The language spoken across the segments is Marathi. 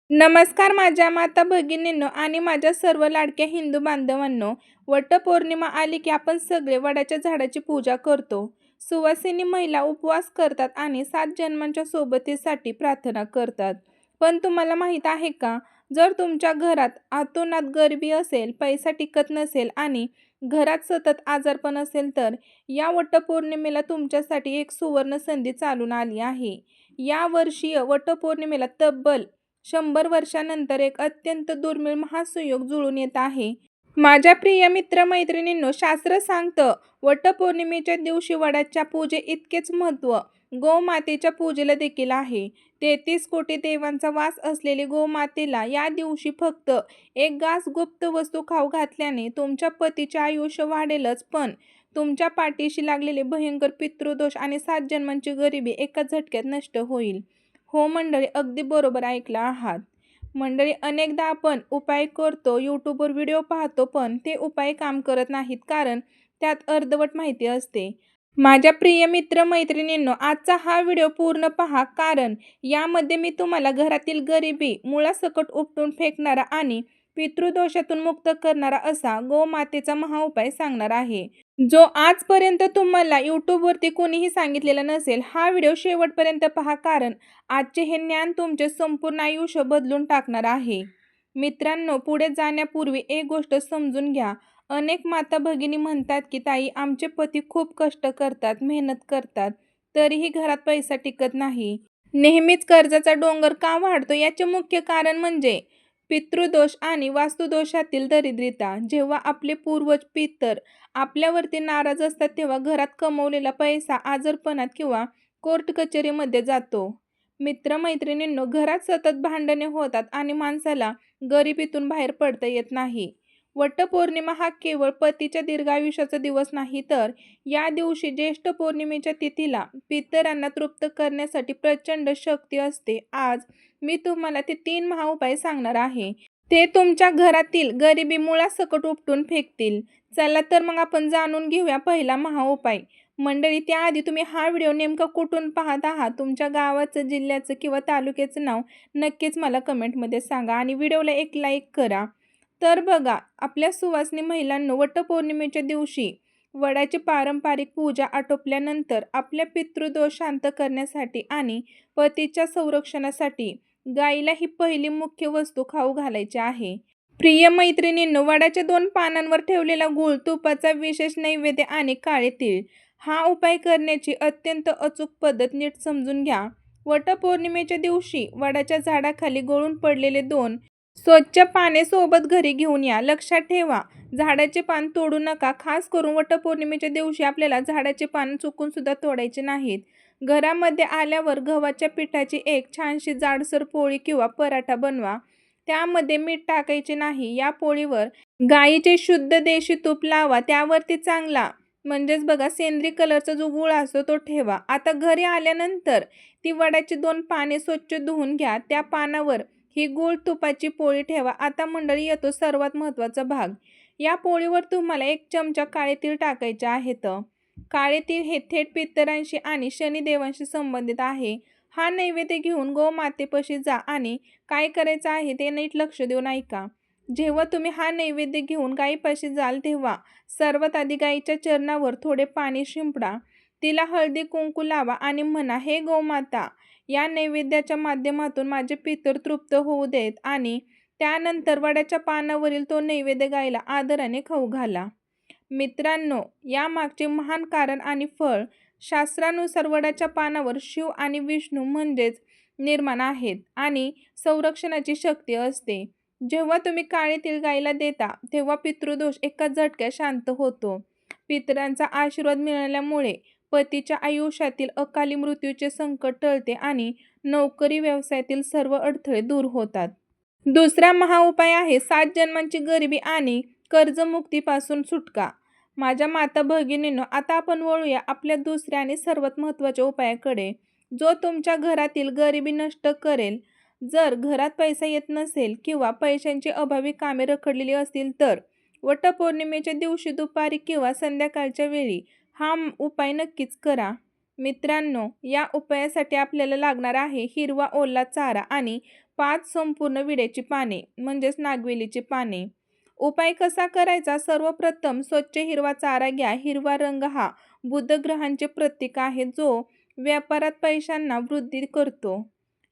नमस्कार माझ्या माता भगिनींनो आणि माझ्या सर्व लाडक्या हिंदू बांधवांनो. वटपौर्णिमा आली की आपण सगळे वडाच्या झाडाची पूजा करतो. सुवासिनी महिला उपवास करतात आणि 7 जन्मांच्या सोबतीसाठी प्रार्थना करतात. पण तुम्हाला माहीत आहे का, जर तुमच्या घरात अतोनात गरिबी असेल, पैसा टिकत नसेल आणि घरात सतत आजारपण असेल, तर या वटपौर्णिमेला तुमच्यासाठी एक सुवर्ण संधी चालून आली आहे. या वर्षीय वटपौर्णिमेला तब्बल 100 वर्षानंतर एक अत्यंत दुर्मिळ महासंयोग जुळून येत आहे. माझ्या प्रिय मित्र-मैत्रिणींनो, शास्त्र सांगतं, वटपौर्णिमेच्या दिवशी वडाच्या पूजे इतकेच महत्त्व गोमातेच्या पूजेला देखील आहे. 33 कोटी देवांचा वास असलेली गोमातेला या दिवशी फक्त एक घास गुप्त वस्तू खाऊ घातल्याने तुमच्या पतीचे आयुष्य वाढेलच, पण तुमच्या पाठीशी लागलेले भयंकर पितृदोष आणि 7 जन्मांची गरिबी एका झटक्यात नष्ट होईल. हो मंडळी, अगदी बरोबर ऐकलं आहात. मंडळी, अनेकदा आपण उपाय करतो, यूट्यूबवर व्हिडिओ पाहतो, पण ते उपाय काम करत नाहीत, कारण त्यात अर्धवट माहिती असते. माझ्या प्रिय मित्र-मैत्रिणींनो, आजचा हा व्हिडिओ पूर्ण पहा, कारण यामध्ये मी तुम्हाला घरातील गरिबी मुळासकट उपटून फेकणारा आणि पितृदोषातून मुक्त करणारा असा गोमातेचा महाउपाय सांगणार आहे, जो आजपर्यंत तुम्हाला यूट्यूबवरती कोणीही सांगितलेला नसेल. हा व्हिडिओ शेवटपर्यंत पहा, कारण आजचे हे ज्ञान तुमचे संपूर्ण आयुष्य बदलून टाकणार आहे. मित्रांनो, पुढे जाण्यापूर्वी एक गोष्ट समजून घ्या. अनेक माता भगिनी म्हणतात की ताई, आमचे पती खूप कष्ट करतात, मेहनत करतात, तरीही घरात पैसा टिकत नाही. नेहमीच कर्जाचा डोंगर का वाढतो? याचे मुख्य कारण म्हणजे पितृदोष आणि वास्तुदोषातील दरिद्रता. जेव्हा आपले पूर्वज पितर आपल्यावरती नाराज असतात, तेव्हा घरात कमवलेला पैसा आजारपणात किंवा कोर्ट कचेरीमध्ये जातो. मित्र-मैत्रिणींनो, घरात सतत भांडणे होतात आणि माणसाला गरिबीतून बाहेर पडता येत नाही. वटपौर्णिमा हा केवळ पतीच्या दीर्घायुष्याचा दिवस नाही, तर या दिवशी ज्येष्ठ पौर्णिमेच्या तिथीला पितरांना तृप्त करण्यासाठी प्रचंड शक्ती असते. आज मी तुम्हाला ते 3 महाउपाय सांगणार आहे. ते तुमच्या घरातील गरिबी मुळासकट उपटून फेकतील. चला तर मग आपण जाणून घेऊया पहिला महाउपाय. मंडळी, त्याआधी तुम्ही हा व्हिडिओ नेमका कुठून पाहत आहात? तुमच्या गावाचं, जिल्ह्याचं किंवा तालुक्याचं नाव नक्कीच मला कमेंटमध्ये सांगा आणि व्हिडिओला एक लाईक करा. तर बघा, आपल्या सुवासिनी महिलांनो, वटपौर्णिमेच्या दिवशी वडाची पारंपरिक पूजा आटोपल्यानंतर आपल्या पितृदोष शांत करण्यासाठी आणि पतीच्या संरक्षणासाठी गाईला ही पहिली मुख्य वस्तू खाऊ घालायची आहे. प्रिय मैत्रिणींनो, वडाच्या 2 पानांवर ठेवलेला गूळ, तुपाचा विशेष नैवेद्य आणि काळे तीळ. हा उपाय करण्याची अत्यंत अचूक पद्धत नीट समजून घ्या. वटपौर्णिमेच्या दिवशी वडाच्या झाडाखाली गळून पडलेले 2 स्वच्छ पाने सोबत घरी घेऊन या. लक्षात ठेवा, झाडाचे पान तोडू नका. खास करून वटपौर्णिमेच्या दिवशी आपल्याला झाडाचे पान चुकून सुद्धा तोडायचे नाहीत. घरामध्ये आल्यावर गव्हाच्या पिठाची एक छानशी जाडसर पोळी किंवा पराठा बनवा. त्यामध्ये मीठ टाकायचे नाही. या पोळीवर गाईचे शुद्ध देशी तूप लावा. त्यावरती चांगला म्हणजेच बघा सेंद्रिय कलरचा जो गूळ असतो तो ठेवा. आता घरी आल्यानंतर ती वडाची 2 पाने स्वच्छ धुवून घ्या. त्या पानावर ही गूळ तुपाची पोळी ठेवा. आता मंडळी, येतो सर्वात महत्त्वाचा भाग. या पोळीवर तुम्हाला 1 चमचा काळे तीळ टाकायचे आहेत. काळे तीळ हे थेट पितरांशी आणि शनिदेवांशी संबंधित आहे. हा नैवेद्य घेऊन गोमातेपाशी जा आणि काय करायचं आहे ते नीट लक्ष देऊन ऐका. जेव्हा तुम्ही हा नैवेद्य घेऊन गायीपाशी जाल, तेव्हा सर्वात आधी गायीच्या चरणावर थोडे पाणी शिंपडा. तिला हळदी कुंकू लावा आणि म्हणा, हे गोमाता, या नैवेद्याच्या माध्यमातून माझे पितर तृप्त होऊ देत. आणि त्यानंतर वडाच्या पानावरील तो नैवेद्य गायीला आदराने खाऊ घाला. मित्रांनो, यामागचे महान कारण आणि फळ. शास्त्रानुसार वडाच्या पानावर शिव आणि विष्णू म्हणजेच निर्माण आहेत आणि संरक्षणाची शक्ती असते. जेव्हा तुम्ही काळे तीळ गायीला देता, तेव्हा पितृदोष एका झटक्यात शांत होतो. पितरांचा आशीर्वाद मिळाल्यामुळे पतीच्या आयुष्यातील अकाली मृत्यूचे संकट टळते आणि नोकरी व्यवसायातील सर्व अडथळे दूर होतात. दुसरा महाउपाय आहे 7 जन्मांची गरिबी आणि कर्जमुक्तीपासून सुटका. माझ्या माता भगिनींनो, आता आपण वळूया आपल्या दुसऱ्या आणि सर्वात महत्त्वाच्या उपायाकडे, जो तुमच्या घरातील गरिबी नष्ट करेल. जर घरात पैसा येत नसेल किंवा पैशांची अभावी कामे रखडलेली असतील, तर वटपौर्णिमेच्या दिवशी दुपारी किंवा संध्याकाळच्या वेळी हा उपाय नक्कीच करा. मित्रांनो, या उपायासाठी आपल्याला लागणार आहे हिरवा ओला चारा आणि 5 संपूर्ण विड्याची पाने म्हणजेच नागवेलीची पाने. उपाय कसा करायचा? सर्वप्रथम स्वच्छ हिरवा चारा घ्या. हिरवा रंग हा बुधग्रहांचे प्रतीक आहे, जो व्यापारात पैशांना वृद्धी करतो.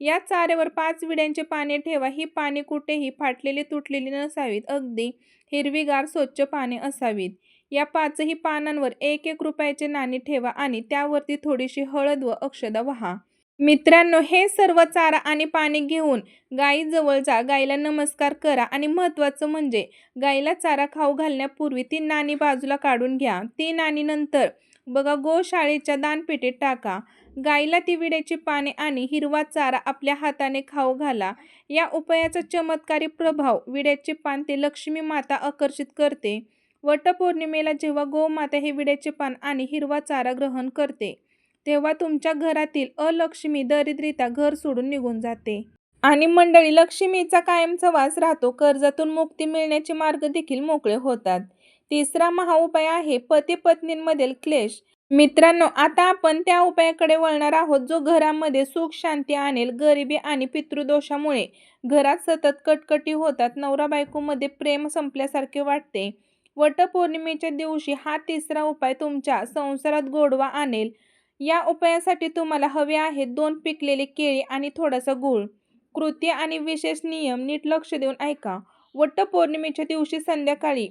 या चाऱ्यावर 5 विड्यांचे पाने ठेवा. ही पाने कुठेही फाटलेली तुटलेली नसावीत, अगदी हिरवीगार स्वच्छ पाने असावीत. या 5ही पानांवर 1-1 रुपयाचे नाणे ठेवा आणि त्यावरती थोडीशी हळद व अक्षता वहा. मित्रांनो, हे सर्व चारा आणि पाणी घेऊन गायीजवळ जा. गायीला नमस्कार करा आणि महत्त्वाचं म्हणजे गायीला चारा खाऊ घालण्यापूर्वी ती नाणी बाजूला काढून घ्या. ती नाणी नंतर गोशाळेच्या दानपेटीत टाका. गायीला ती विड्याची पाने आणि हिरवा चारा आपल्या हाताने खाऊ घाला. या उपायाचा चमत्कारी प्रभाव विड्याचे पान ते लक्ष्मी माता आकर्षित करते. वटपौर्णिमेला जेव्हा गोमाता हे विड्याचे पान आणि हिरवा चारा ग्रहण करते, तेव्हा तुमच्या घरातील अलक्ष्मी, दरिद्रता घर सोडून निघून जाते. आणि मंडळी, लक्ष्मीचा कायमचा वास राहतो. कर्जातून मुक्ती मिळण्याचे मार्ग देखील मोकळे होतात. तिसरा महाउपाय आहे पती पत्नींमधील क्लेश. मित्रांनो, आता आपण त्या उपायाकडे वळणार आहोत, जो घरामध्ये सुख शांती आणेल. गरिबी आणि पितृदोषामुळे घरात सतत कटकटी होतात. नवरा बायकोमध्ये प्रेम संपल्यासारखे वाटते. वटपौर्णिमेच्या दिवशी हा तिसरा उपाय तुमच्या संसारात गोडवा आणेल. या उपायासाठी तुम्हाला हवे आहेत 2 पिकलेली केळी आणि थोडासा गूळ. कृती आणि विशेष नियम नीट लक्ष देऊन ऐका. वटपौर्णिमेच्या दिवशी संध्याकाळी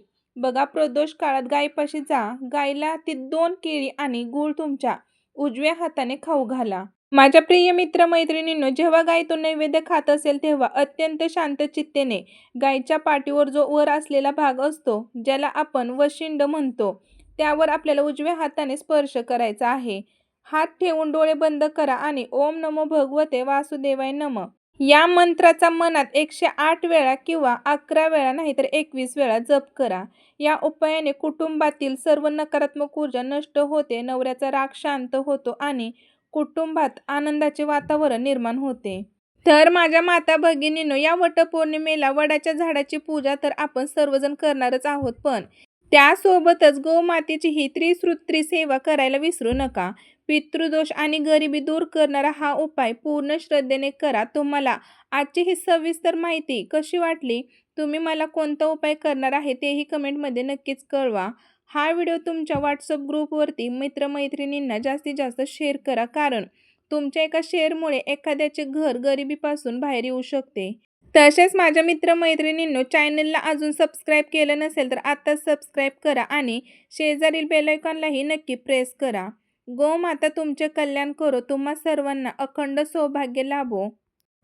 प्रदोष काळात गायीपाशी जा. गायीला ती 2 केळी आणि गूळ तुमच्या उजव्या हाताने खाऊ घाला. माझ्या प्रिय मित्रमैत्रिणींनो, जेव्हा गाय तो नैवेद्य खात असेल तेव्हा अत्यंत शांत चित्तेने गायीच्या पाठीवर जो वर असलेला भाग असतो, ज्याला आपण वशिंड म्हणतो, त्यावर आपल्याला उजव्या हाताने स्पर्श करायचा आहे. हात ठेवून डोळे बंद करा आणि ओम नमो भगवते वासुदेवाय नमः या मंत्राचा मनात 108 वेळा किंवा 11 वेळा नाहीतर 21 वेळा जप करा. या उपायाने कुटुंबातील सर्व नकारात्मक ऊर्जा नष्ट होते, नवऱ्याचा राग शांत होतो आणि कुटुंबात आनंदाचे वातावरण निर्माण होते. तर माझ्या माता भगिनींनो, या वटपौर्णिमेला वडाच्या झाडाची पूजा तर आपण सर्वजण करणारच आहोत, पण त्यासोबतच गोमातेची ही त्रिसूत्री सेवा करायला विसरू नका. पितृदोष आणि गरिबी दूर करणारा हा उपाय पूर्ण श्रद्धेने करा. तुम्हाला आजची ही सविस्तर माहिती कशी वाटली? तुम्ही मला कोणता उपाय करणार आहे तेही कमेंटमध्ये नक्कीच कळवा. हा व्हिडिओ तुमच्या व्हॉट्सअप ग्रुपवरती मित्रमैत्रिणींना जास्तीत जास्त शेअर करा, कारण तुमच्या एका शेअरमुळे एखाद्याचे घर गरिबीपासून बाहेर येऊ शकते. तसेच माझ्या मित्रमैत्रिणींनो, चॅनलला अजून सबस्क्राईब केलं नसेल तर आत्ताच सबस्क्राईब करा आणि शेजारील बेल आयकॉनलाही नक्की प्रेस करा. गोमाता तुमचे कल्याण करो. तुम्हा सर्वांना अखंड सौभाग्य लाभो.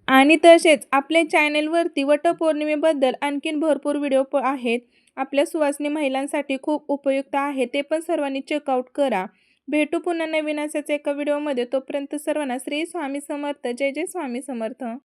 आणि तसेच आपल्या चॅनलवरती वटपौर्णिमेबद्दल आणखीन भरपूर व्हिडिओ आहेत. आपल्या सुवासिनी महिलांसाठी खूप उपयुक्त आहे. ते पण सर्वांनी चेकआउट करा. भेटू पुन्हा नवीन अशाच एका व्हिडिओमध्ये. तोपर्यंत सर्वांना श्री स्वामी समर्थ. जय जय स्वामी समर्थ.